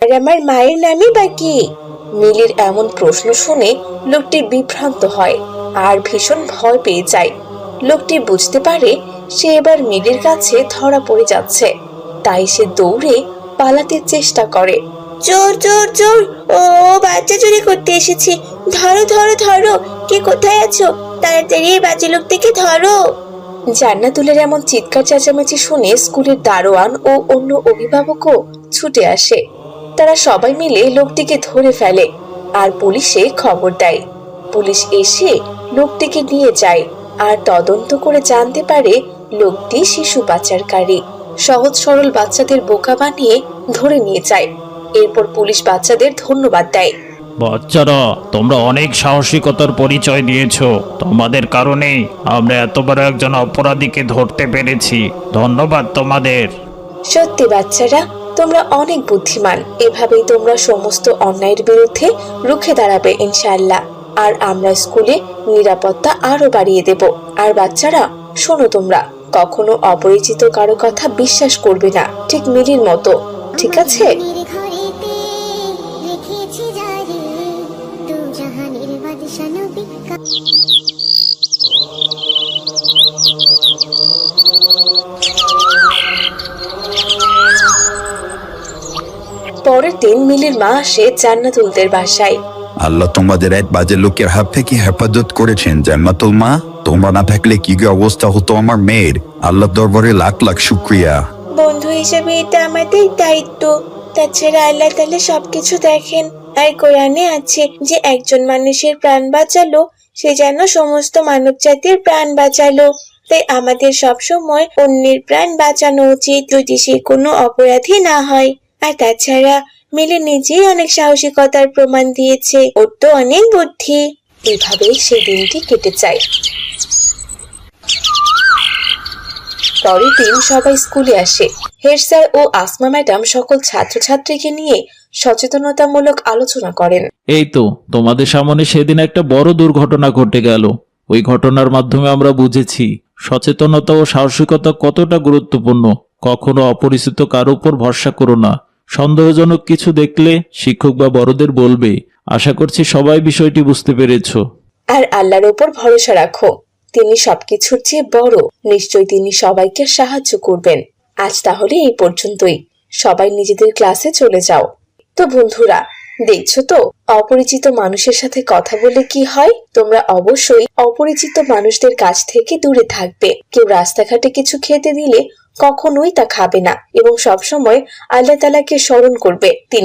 আর আমার মায়ের নামই বা কি? মিলির এমন প্রশ্ন শুনে লোকটি বিভ্রান্ত হয় আর ভীষণ ভয় পেয়ে যায়। লোকটি বুঝতে পারে সে এবার মিলির কাছে ধরা পড়ে যাচ্ছে, তাই সে দৌড়ে পালাতে চেষ্টা করে। চোর চোর চোর, ও বাচ্চা চুরি করতে এসেছে, ধরো ধরো ধরো, কে কোথায় আছো, তাড়াতাড়ি এই বাজে লোকটাকে ধরো। জান্নাতুলের এমন চিৎকার চেঁচামেচি শুনে স্কুলের দারোয়ান ও অন্য অভিভাবকও ছুটে আসে। তারা সবাই মিলে লোকটিকে ধরে ফেলে আর পুলিশে খবর দেয়। পুলিশ এসে লোকটিকে নিয়ে যায় আর তদন্ত করে জানতে পারে লোকটি শিশু পাচারকারী। সহজ সরল বাচ্চাদের বোকা বানিয়ে ধরে নিয়ে যায়। এরপর পুলিশ বাচ্চাদের ধন্যবাদ দেয়। বাচ্চারা, তোমরা অনেক সাহসিকতার পরিচয় দিয়েছো। তোমাদের কারণে আমরা এত বড় একজন অপরাধীকে ধরতে পেরেছি। ধন্যবাদ তোমাদের। সত্যি বাচ্চারা, তোমরা অনেক বুদ্ধিমান। এভাবেই তোমরা সমস্ত অন্যায়ের বিরুদ্ধে রুখে দাঁড়াবে ইনশাআল্লাহ। আর আমরা স্কুলে নিরাপত্তা আরো বাড়িয়ে দেব। আর বাচ্চারা শোনো, তোমরা কখনো অপরিচিত কারো কথা বিশ্বাস করবে না, ঠিক মিলির মতো, ঠিক আছে? পরের দিন মিলির মা আসে জান্নাতুলদের বাসায়। আল্লাহ তোমাদের এক বাজে লোকের হাত থেকে হেফাজত করেছেন জান্নাতুল মা। তোমরা না থাকলে কি অবস্থা হতো আমার মেয়ের। আল্লাহ দরবারে লাখ লাখ শুকরিয়া। বন্ধু হিসেবে এটা আমাদের দায়িত্ব। তাছাড়া আল্লাহ তাআলা সবকিছু দেখেন। আর কোরআনে আছে যে একজন মানুষের প্রাণ বাঁচালো সে যেন সমস্ত মানব জাতির প্রাণ বাঁচালো। তাই আমাদের সবসময় অন্যের প্রাণ বাঁচানো উচিত, যদি সে কোনো অপরাধী না হয়। আর তাছাড়া মিলি নিজেই অনেক সাহসিকতার প্রমাণ দিয়েছে, ওর তো অনেক বুদ্ধি। এভাবেই সেই দিনটি কেটে যায়। পরের দিন সবাই স্কুলে আসে। হেড স্যার ও আসমা ম্যাডাম সকল ছাত্রছাত্রীকে নিয়ে সচেতনতামূলক আলোচনা করেন। এই তো তোমাদের সামনে সেদিন একটা বড় দুর্ঘটনা ঘটে গেল। ওই ঘটনার মাধ্যমে আমরা বুঝেছি সচেতনতা ও সাহসিকতা কতটা গুরুত্বপূর্ণ। কখনো অপরিচিত কারো উপর ভরসা করো না। সন্দেহজনক কিছু দেখলে শিক্ষক বা বড়দের বলবে। আশা করছি সবাই বিষয়টি বুঝতে পেরেছো। আর আল্লাহর উপর ভরসা রাখো, তিনি সবকিছুর চেয়ে বড়। নিশ্চয়ই তিনি সবাইকে সাহায্য করবেন। আজ তাহলে এই পর্যন্তই। সবাই নিজেদের ক্লাসে চলে যাও। তো বন্ধুরা, দেখছো তো অপরিচিত মানুষের সাথে কথা বলে কি হয়। তোমরা অবশ্যই অপরিচিত মানুষদের কাছ থেকে দূরে থাকবে। কেউ রাস্তাঘাটে কিছু খেতে দিলে কখনোই তা খাবে না এবং সবসময় আল্লাহ তাআলাকে স্মরণ করবে। তিনি